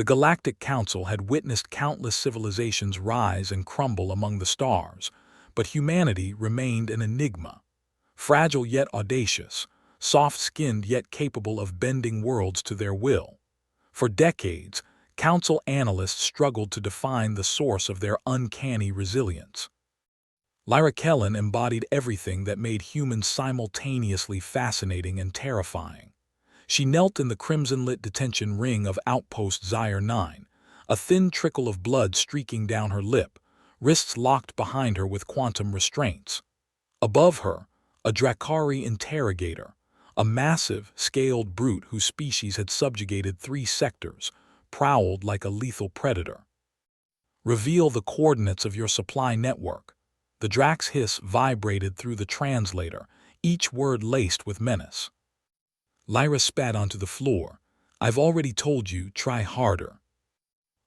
The Galactic Council had witnessed countless civilizations rise and crumble among the stars, but humanity remained an enigma. Fragile yet audacious, soft-skinned yet capable of bending worlds to their will. For decades, Council analysts struggled to define the source of their uncanny resilience. Lyra Kellen embodied everything that made humans simultaneously fascinating and terrifying. She knelt in the crimson-lit detention ring of Outpost Zyre 9, a thin trickle of blood streaking down her lip, wrists locked behind her with quantum restraints. Above her, a Drakari interrogator, a massive, scaled brute whose species had subjugated 3 sectors, prowled like a lethal predator. "Reveal the coordinates of your supply network." The Drak's hiss vibrated through the translator, each word laced with menace. Lyra spat onto the floor. "I've already told you, try harder."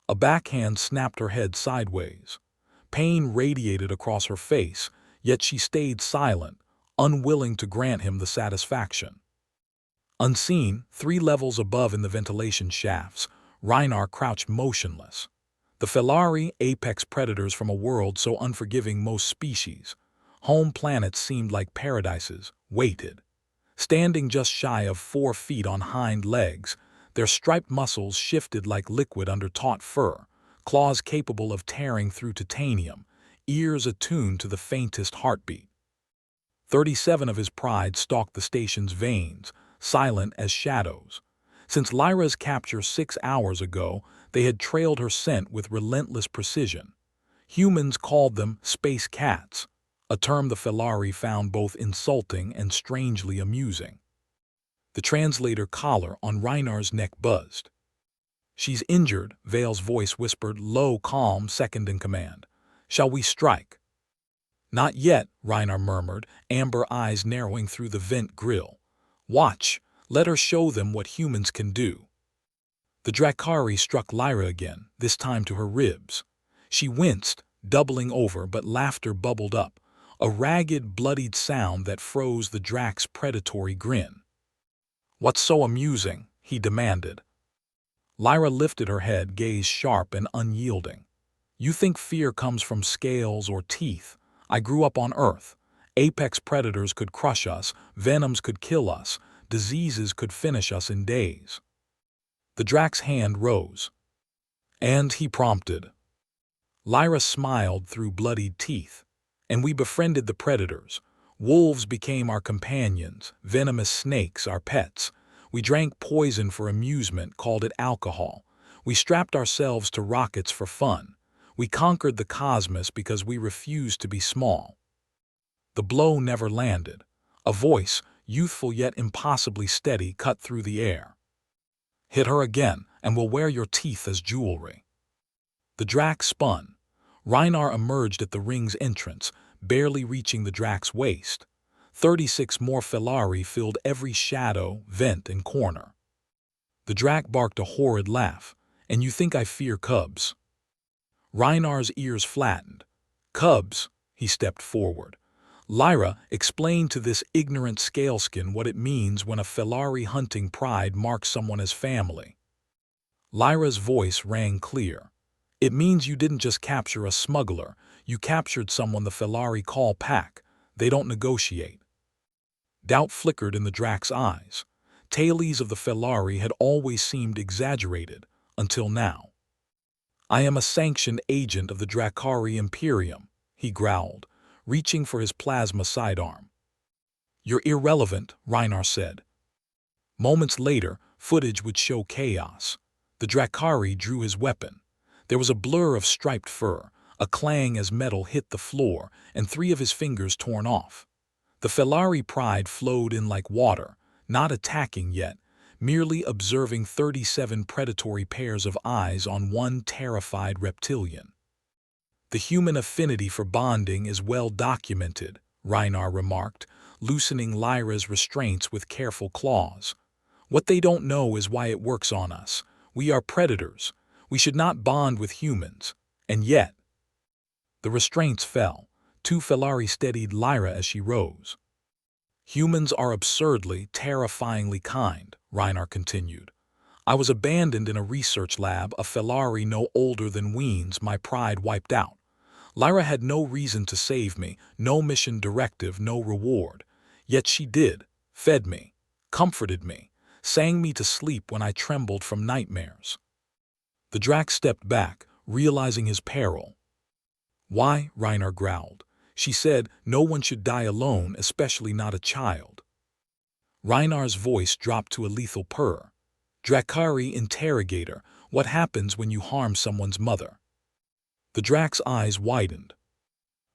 A backhand snapped her head sideways. Pain radiated across her face, yet she stayed silent, unwilling to grant him the satisfaction. Unseen, 3 levels above in the ventilation shafts, Reinar crouched motionless. The Felari, apex predators from a world so unforgiving most species, home planets seemed like paradises, waited. Standing just shy of 4 feet on hind legs, their striped muscles shifted like liquid under taut fur, claws capable of tearing through titanium, ears attuned to the faintest heartbeat. 37 of his pride stalked the station's veins, silent as shadows. Since Lyra's capture 6 hours ago, they had trailed her scent with relentless precision. Humans called them space cats, a term the Felari found both insulting and strangely amusing. The translator collar on Reinar's neck buzzed. "She's injured," Vale's voice whispered, low, calm, second in command. "Shall we strike?" "Not yet," Reinar murmured, amber eyes narrowing through the vent grill. "Watch, let her show them what humans can do." The Drakari struck Lyra again, this time to her ribs. She winced, doubling over, but laughter bubbled up, a ragged, bloodied sound that froze the Drak's predatory grin. "What's so amusing?" he demanded. Lyra lifted her head, gaze sharp and unyielding. "You think fear comes from scales or teeth. I grew up on Earth. Apex predators could crush us, venoms could kill us, diseases could finish us in days." The Drak's hand rose. "And," he prompted. Lyra smiled through bloodied teeth. "And we befriended the predators. Wolves became our companions, venomous snakes our pets. We drank poison for amusement, called it alcohol. We strapped ourselves to rockets for fun. We conquered the cosmos because we refused to be small." The blow never landed. A voice, youthful yet impossibly steady, cut through the air. "Hit her again, and we'll wear your teeth as jewelry." The Drak spun. Reinar emerged at the ring's entrance, barely reaching the Drak's waist. 36 more Felari filled every shadow, vent, and corner. The Drak barked a horrid laugh. "And you think I fear cubs?" Reinar's ears flattened. "Cubs?" He stepped forward. "Lyra, explain to this ignorant scaleskin what it means when a Felari hunting pride marks someone as family." Lyra's voice rang clear. "It means you didn't just capture a smuggler, you captured someone the Felari call pack. They don't negotiate." Doubt flickered in the Drak's eyes. Tales of the Felari had always seemed exaggerated, until now. "I am a sanctioned agent of the Drakari Imperium," he growled, reaching for his plasma sidearm. "You're irrelevant," Reinar said. Moments later, footage would show chaos. The Drakari drew his weapon. There was a blur of striped fur, a clang as metal hit the floor, and 3 of his fingers torn off. The Felari pride flowed in like water, not attacking yet, merely observing 37 predatory pairs of eyes on one terrified reptilian. "The human affinity for bonding is well documented," Reinar remarked, loosening Lyra's restraints with careful claws. "What they don't know is why it works on us. We are predators. We should not bond with humans. And yet—" The restraints fell. 2 Felari steadied Lyra as she rose. "Humans are absurdly, terrifyingly kind," Reinar continued. I was abandoned in a research lab, a Felari no older than Weens, my pride wiped out. Lyra had no reason to save me, no mission directive, no reward. Yet she did, fed me, comforted me, sang me to sleep when I trembled from nightmares. The Drac stepped back, realizing his peril. "Why?" Reiner growled. "She said no one should die alone, especially not a child." Reinar's voice dropped to a lethal purr. "Drakari interrogator, what happens when you harm someone's mother?" The Drac's eyes widened.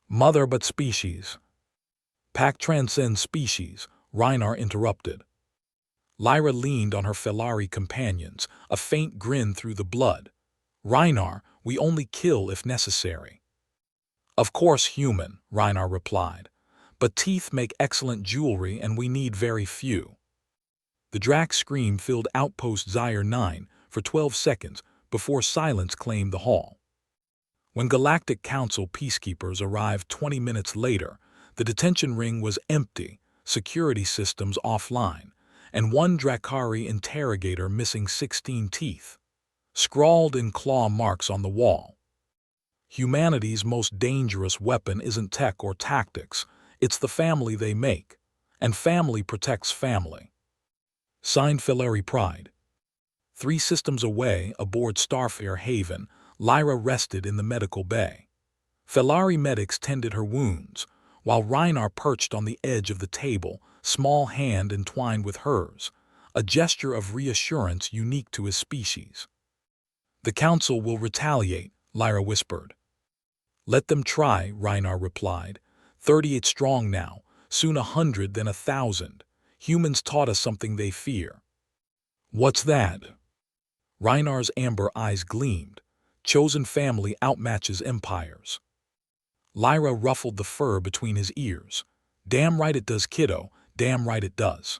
"Mother but species." "Pack transcends species," Reinar interrupted. Lyra leaned on her Felari companions, a faint grin through the blood. "Reinar, we only kill if necessary." "Of course human," Reinar replied. "But teeth make excellent jewelry and we need very few." The Drac scream filled Outpost Zaire 9 for 12 seconds before silence claimed the hall. When Galactic Council peacekeepers arrived 20 minutes later, the detention ring was empty, security systems offline, and one Drakari interrogator missing 16 teeth, scrawled in claw marks on the wall. "Humanity's most dangerous weapon isn't tech or tactics, it's the family they make, and family protects family." Signed Felari Pride. 3 systems away, aboard Starfare Haven, Lyra rested in the medical bay. Felari medics tended her wounds, while Reinar perched on the edge of the table, small hand entwined with hers, a gesture of reassurance unique to his species. "The Council will retaliate," Lyra whispered. "Let them try," Reinar replied. 38 strong now, soon 100, then 1,000. Humans taught us something they fear." "What's that?" Reinar's amber eyes gleamed. "Chosen family outmatches empires." Lyra ruffled the fur between his ears. "Damn right it does, kiddo, damn right it does."